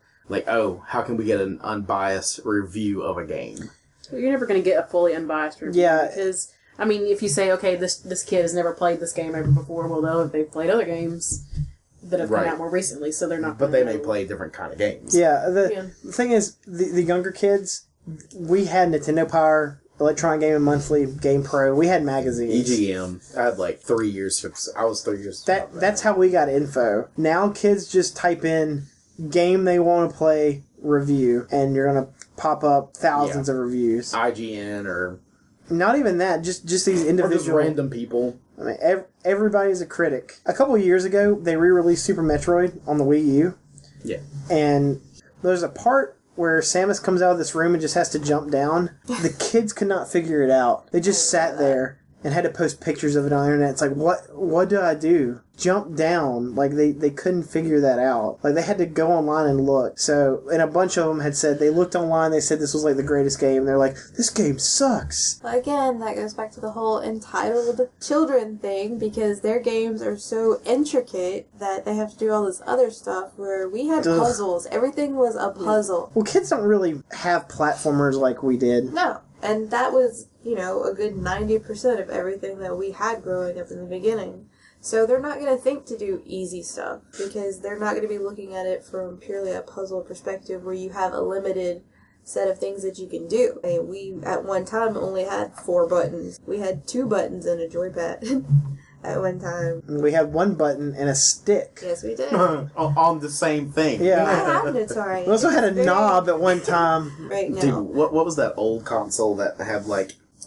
how can we get an unbiased review of a game? You're never going to get a fully unbiased review. Yeah. Because, I mean, if you say, okay, this kid has never played this game ever before, well, no, they've played other games that have come out more recently, so they're not. But they may play different kind of games. Yeah, the thing is, the younger kids, we had Nintendo Power, Electronic Gaming Monthly, Game Pro. We had magazines. EGM. I had 3 years. I was 3 years. That's how we got info. Now kids just type in game they want to play, review, and you're gonna pop up thousands of reviews. IGN or not even that. Just these individual or just random people. I mean, everybody's a critic. A couple of years ago, they re-released Super Metroid on the Wii U. Yeah. And there's a part where Samus comes out of this room and just has to jump down. The kids could not figure it out. They just sat there and had to post pictures of it on the internet. It's like, what do I do? Jump down. They couldn't figure that out. They had to go online and look. So, and a bunch of them had said, they looked online, they said this was the greatest game. They're like, this game sucks. But again, that goes back to the whole entitled children thing, because their games are so intricate that they have to do all this other stuff where we had puzzles. Everything was a puzzle. Well, kids don't really have platformers like we did. No. And that was, a good 90% of everything that we had growing up in the beginning. So they're not going to think to do easy stuff because they're not going to be looking at it from purely a puzzle perspective where you have a limited set of things that you can do. We, at one time, only had 4 buttons. We had 2 buttons and a joypad at one time. We had 1 button and a stick. Yes, we did. On the same thing. Yeah. I have an Atari. We also had a knob at one time. Right now. Dude, what was that old console that had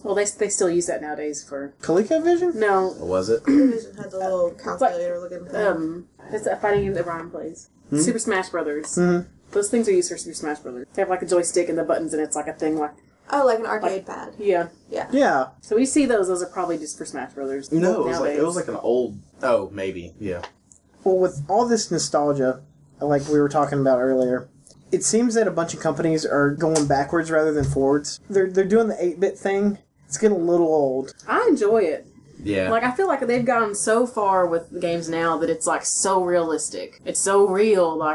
Well, they still use that nowadays for... ColecoVision? No. What was it? Vision had the little calculator looking thing. It's that fighting game that Ryan plays. Super Smash Brothers. Mm-hmm. Those things are used for Super Smash Brothers. They have a joystick and the buttons, and it's a thing Oh, like an arcade pad. Yeah. Yeah. Yeah. So we see those are probably just for Smash Brothers. No, it was an old... Oh, maybe. Yeah. Well, with all this nostalgia, like we were talking about earlier, it seems that a bunch of companies are going backwards rather than forwards. They're doing the 8-bit thing. It's getting a little old. I enjoy it. Yeah. I feel like they've gone so far with the games now that it's, so realistic. It's so real. I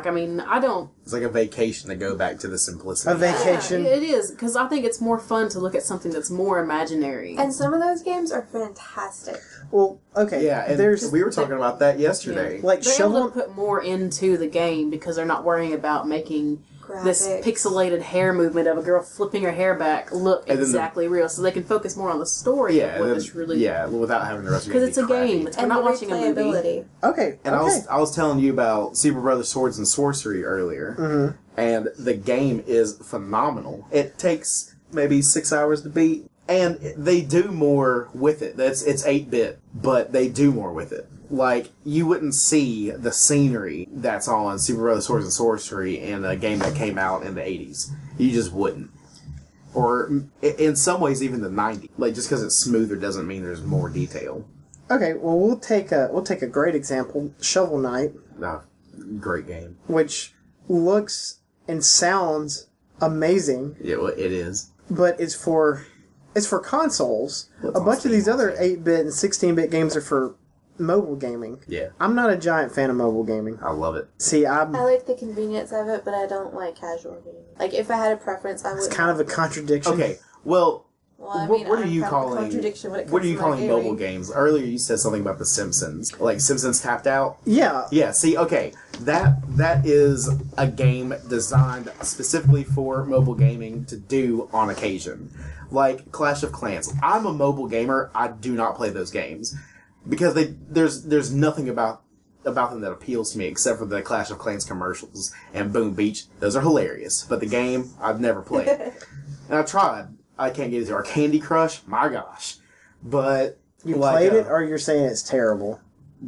don't... It's like a vacation to go back to the simplicity. A vacation. Yeah, it is, because I think it's more fun to look at something that's more imaginary. And some of those games are fantastic. Well, okay. Yeah, and we were talking about that yesterday. Like they're able to put more into the game because they're not worrying about making this pixelated hair movement of a girl flipping her hair back look exactly real, so they can focus more on the story of what it's really... Yeah, without having the rest of it because it's a game. We're not watching a movie. Okay. And I was telling you about Super Brothers Swords and Sorcery earlier, and the game is phenomenal. It takes maybe 6 hours to beat, and they do more with it. It's 8-bit, but they do more with it. You wouldn't see the scenery that's on Super Brothers Swords and Sorcery in a game that came out in the 80s. You just wouldn't. Or, in some ways, even the 90s. Just because it's smoother doesn't mean there's more detail. Okay, well, we'll take a great example, Shovel Knight. No, great game. Which looks and sounds amazing. Yeah, well, it is. But it's for consoles. A bunch of these other 8-bit and 16-bit games are for mobile gaming. Yeah. I'm not a giant fan of mobile gaming. I love it. See, I like the convenience of it, but I don't like casual gaming. Like, if I had a preference, I would. It's kind of a contradiction. Okay, well, I mean, what are I'm you kind of a calling? contradiction when it comes What are you to my calling gaming. mobile games? Earlier, you said something about The Simpsons, like Simpsons Tapped Out. Yeah. Yeah. See, okay, that is a game designed specifically for mobile gaming to do on occasion, like Clash of Clans. I'm a mobile gamer. I do not play those games because there's nothing about them that appeals to me except for the Clash of Clans commercials and Boom Beach. Those are hilarious, but the game I've never played, and I've tried. I can't get it. Or Candy Crush, my gosh. But You played it, or you're saying it's terrible?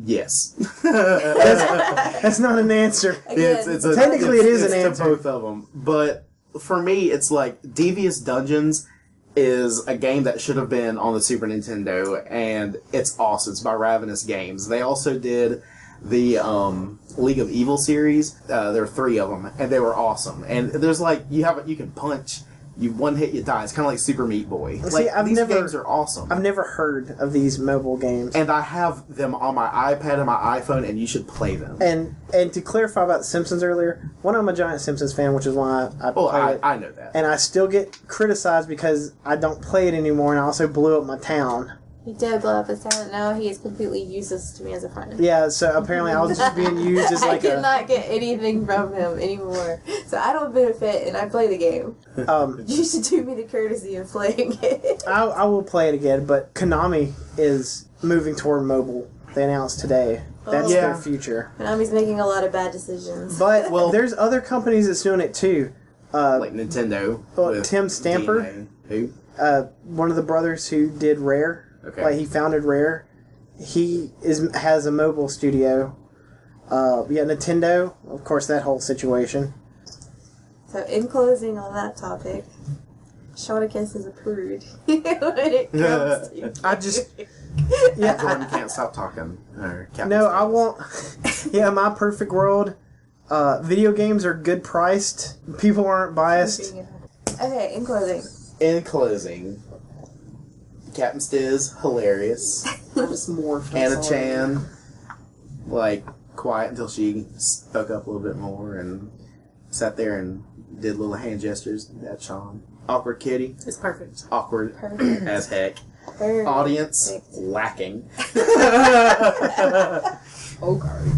yes. That's not an answer. Technically, it is an answer. To both of them, but for me, it's like Devious Dungeons is a game that should have been on the Super Nintendo, and it's awesome. It's by Ravenous Games. They also did the League of Evil series. There were 3 of them, and they were awesome. And there's like you can punch. You one hit, you die. It's kind of like Super Meat Boy. See, These games are awesome. I've never heard of these mobile games. And I have them on my iPad and my iPhone, and you should play them. And to clarify about The Simpsons earlier, one, I'm a giant Simpsons fan, which is why I play it. I know that. And I still get criticized because I don't play it anymore, and I also blew up my town. He did blow up his talent. Now he is completely useless to me as a friend. Yeah, so apparently I was just being used as like I cannot get anything from him anymore. So I don't benefit, and I play the game. You should do me the courtesy of playing it. I will play it again, but Konami is moving toward mobile. They announced today. That's their future. Konami's making a lot of bad decisions. But there's other companies that's doing it too. Like Nintendo. With Tim Stamper. DNA. Who? One of the brothers who did Rare. Okay. Like, he founded Rare. He has a mobile studio. Nintendo, of course, that whole situation. So, in closing on that topic, Shawnikus is a prude when it comes to I just... Jordan can't stop talking. No, I won't... Yeah, my perfect world, video games are good priced. People aren't biased. Okay, in closing. In closing, Captain Stiz, hilarious. I just morphed. Annachan, like, quiet until she spoke up a little bit more and sat there and did little hand gestures at Sean. Awkwardkitty. It's perfect. Awkward Perfect. as heck. Perfect. Audience, lacking. Okay.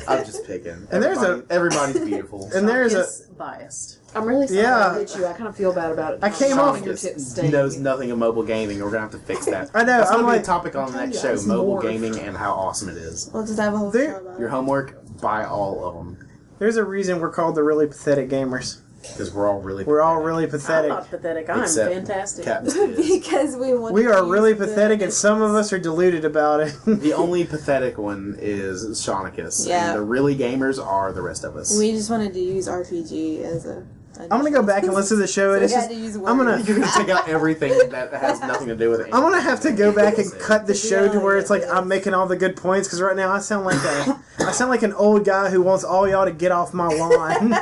I'm just picking. And everybody's beautiful. And there's biased. I'm really sorry Yeah. I hit you. I kind of feel bad about it. I came off- Knows nothing of mobile gaming. We're gonna have to fix that. I know, That's I'm gonna be like- a topic on the next show: mobile gaming and how awesome it is. We'll just have a whole There- show about Your it. homework: buy all of them There's a reason we're called the really pathetic gamers. because we're all really really I'm pathetic. not pathetic. I'm Except fantastic. Captain Stiz. Because we want We to are use really the- pathetic, and some of us are deluded about it. The only pathetic one is Shawnikus. Yeah. And the really gamers are the rest of us. We just wanted to use RPG as a... I'm gonna go back and listen to the show. So And we it's had just, to use I'm one. gonna You're gonna take out everything that has nothing to do with it. I'm gonna have to go back and cut the show to where it's like Yes. I'm making all the good points, because right now I sound like an old guy who wants all y'all to get off my lawn.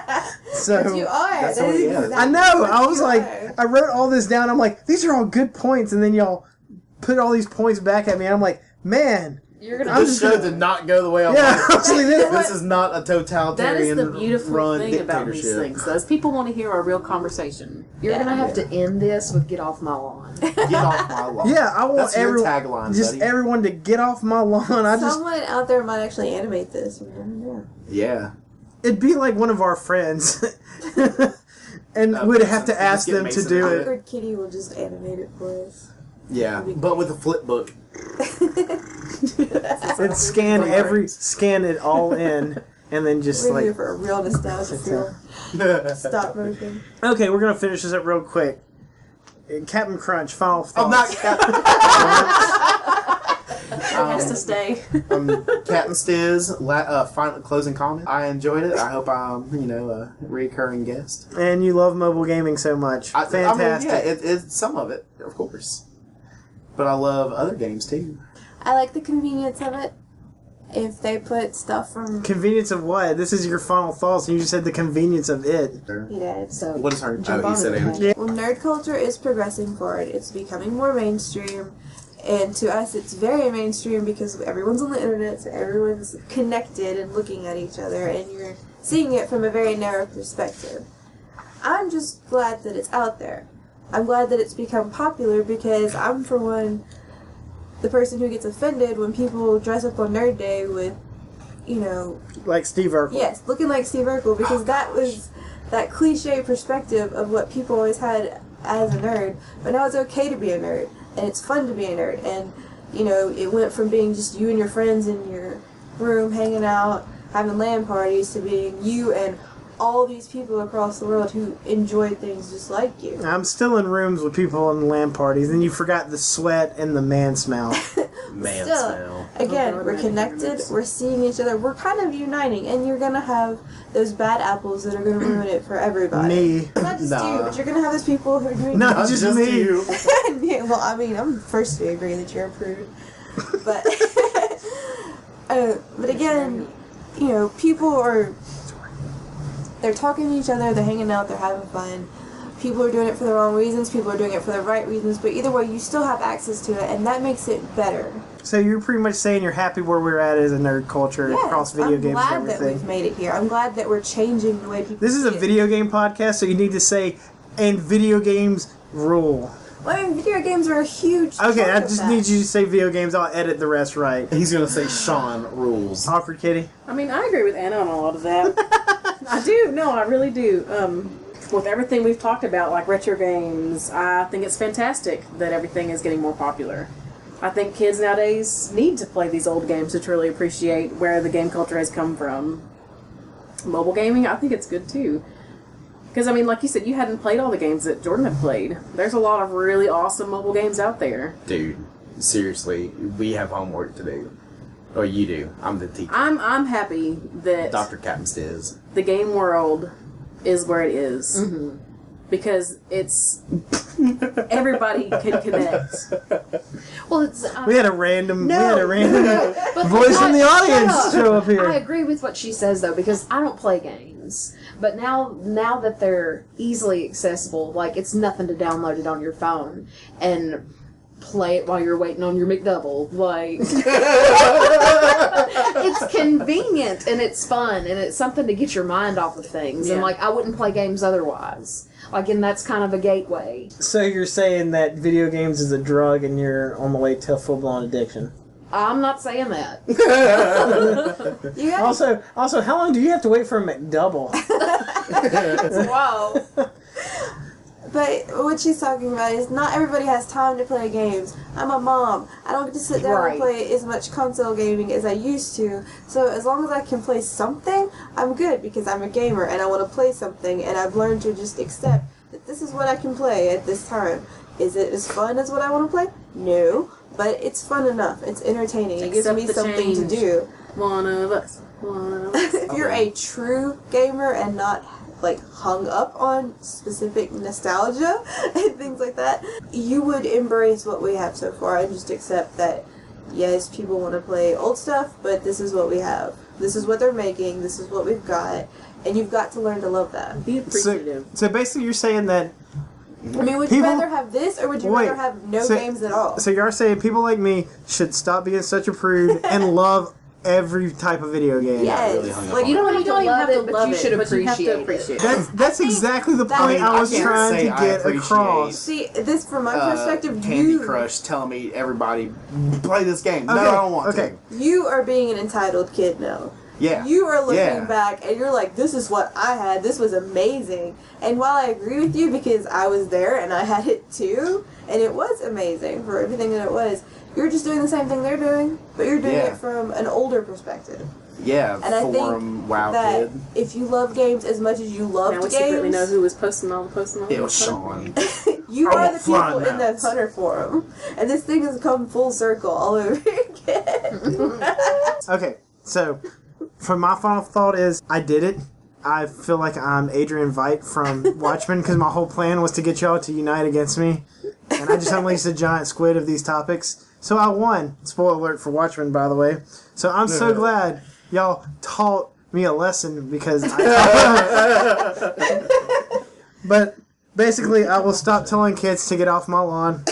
So But you are. That's That what is he is. exactly I know. what I was you like, are. I wrote all this down. I'm like, these are all good points, and then y'all put all these points back at me. And I'm like, man, You're gonna. I'm This just show gonna- did not go the way I yeah. wanted. Actually, This is not a That totalitarian is the beautiful run thing about these dictatorship. things. Those people want to hear a real conversation. You're gonna have to end this with "Get off my lawn." Get off my lawn. yeah, I want That's your everyone, tagline, just buddy. everyone to get off my lawn. Someone out there might actually animate this. You never know. Yeah. It'd be like one of our friends, and we'd have to Just ask get them to Mason do to do it. Awkward Kitty will just animate it for us. Yeah. But with a flip book. And scan it all in, and then just We're here like. for a real nostalgia feel. Stop motion. Okay, we're gonna finish this up real quick. Captain Crunch, final thoughts. I'm not It has to stay. Captain Stiz. Final closing comment. I enjoyed it. I hope I'm a recurring guest. And you love mobile gaming so much. Fantastic. I mean, yeah, it's some of it, of course. But I love other games too. I like the convenience of it. If they put stuff from... Convenience of what? This is your final thoughts, and you just said the convenience of it. He did. So What is her? jump Oh, on he said it. Anna. Yeah. Well, nerd culture is progressing forward. It's becoming more mainstream. And to us, it's very mainstream because everyone's on the internet, so everyone's connected and looking at each other, and you're seeing it from a very narrow perspective. I'm just glad that it's out there. I'm glad that it's become popular because I'm, for one, the person who gets offended when people dress up on Nerd Day with, you know... Like Steve Urkel. Yes, looking like Steve Urkel, because that was that cliche perspective of what people always had as a nerd. But now it's okay to be a nerd, and it's fun to be a nerd. And, you know, it went from being just you and your friends in your room hanging out, having LAN parties, to being you and all these people across the world who enjoy things just like you. I'm still in rooms with people in LAN parties, and you forgot the sweat and the man smell. Man Still, smell. again, Oh, God, we're I connected, we're seeing each other, we're kind of uniting, and you're gonna have those bad apples that are gonna ruin it for everybody. Me. Not just Nah. you, but you're gonna have those people who are doing Not just me. you. Yeah, well, I mean, I'm the first to agree that you're a prude. But, but again, you know, people are, they're talking to each other, they're hanging out, they're having fun. People are doing it for the wrong reasons, people are doing it for the right reasons, but either way, you still have access to it, and that makes it better. So you're pretty much saying you're happy where we're at as a nerd culture Yes, across video I'm games glad and that we've everything. made it here. I'm glad that we're changing the way people This is a see it. video game podcast, so you need to say, and video games rule. Well, I mean, video games are a huge Okay, part I of just that. need you to say video games. I'll edit the rest right. He's gonna say Sean rules. Awkward Kitty. I mean, I agree with Anna on a lot of that. I do. No, I really do. With everything we've talked about, like retro games, I think it's fantastic that everything is getting more popular. I think kids nowadays need to play these old games to truly appreciate where the game culture has come from. Mobile gaming, I think it's good too. Because, I mean, like you said, you hadn't played all the games that Jordan had played. There's a lot of really awesome mobile games out there. Dude, seriously, we have homework to do. Or you do. I'm the teacher. I'm happy that Dr. Captain Stiz. the game world is where it is. Mm-hmm. Because it's... everybody can connect. Well, it's We had a random, but voice in the shut audience up. show up here. I agree with what she says though, because I don't play games. But now that they're easily accessible, like it's nothing to download it on your phone and play it while you're waiting on your McDouble. Like it's convenient and it's fun and it's something to get your mind off of things. And Yeah. like I wouldn't play games otherwise. Like, and that's kind of a gateway. So you're saying that video games is a drug and you're on the way to full-blown addiction. I'm not saying that. You guys, Also, how long do you have to wait for a McDouble? wow. But what she's talking about is not everybody has time to play games. I'm a mom. I don't get to sit down Right. and play as much console gaming as I used to. So as long as I can play something, I'm good because I'm a gamer and I want to play something, and I've learned to just accept that this is what I can play at this time. Is it as fun as what I want to play? No. But it's fun enough. It's entertaining. It gives Accept me the something change. to do. One of us. If you're a true gamer and not like hung up on specific nostalgia and things like that, you would embrace what we have so far and just accept that yes, people want to play old stuff, but this is what we have. This is what they're making. This is what we've got, and you've got to learn to love that. Be appreciative. So basically, you're saying that. I mean, would you People- rather have this or would you Wait, rather have no so- games at all? So you're saying people like me should stop being such a prude and love every type of video game. Yes. really hung up Like on you don't it. have You to don't love have it, to but love you it, should But you have to appreciate it. appreciate it. That's exactly the that- point I was I can't trying say to I get appreciate across. See, this from my perspective, Candy you Crush telling me everybody play this game. No, Okay, I don't want okay. to. you are being an entitled kid now. Yeah. You are looking Yeah. back and you're like, this is what I had. This was amazing. And while I agree with you because I was there and I had it too, and it was amazing for everything that it was, you're just doing the same thing they're doing, but you're doing Yeah. it from an older perspective. Yeah, And I Forum, think WoW that Kid. if you love games as much as you loved Now we secretly know games, who was posting all the It was Sean. you I are want the people fun in the now. Hunter Forum. And this thing has come full circle all over again. Okay, so for my final thought is I did it. I feel like I'm Adrian Veidt from Watchmen because my whole plan was to get y'all to unite against me, and I just unleashed a giant squid of these topics. So I won. Spoiler alert for Watchmen, by the way. So I'm so glad y'all taught me a lesson because But basically, I will stop telling kids to get off my lawn.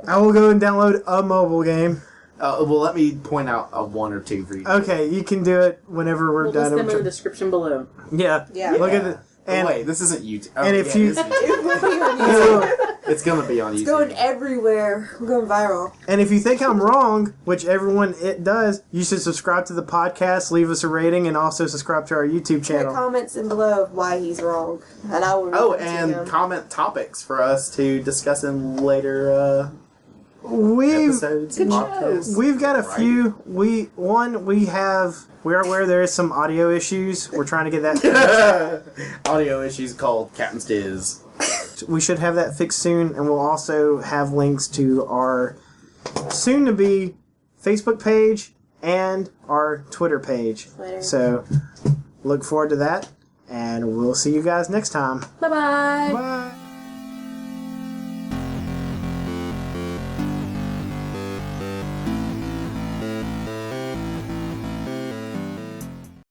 I will go and download a mobile game. Well, let me point out a one or two for you. Okay, you can do it whenever we're We'll done. list them in the description below. Yeah. Yeah. Look at it. And wait, this isn't YouTube. Oh, and if yeah, you- it is YouTube. It's gonna be on YouTube. It's going everywhere. We're going viral. And if you think I'm wrong, which everyone it does, you should subscribe to the podcast, leave us a rating, and also subscribe to our YouTube Put channel. comments in below of why he's wrong, and I will read Oh, them to and him. comment topics for us to discuss in later We've episodes. Good podcasts. shows. we've got a Right. few. We're aware there is some audio issues. We're trying to get that. Audio issues called Captain Stiz. We should have that fixed soon, and we'll also have links to our soon-to-be Facebook page and our Twitter page. Twitter. So look forward to that, and we'll see you guys next time. Bye bye. Bye.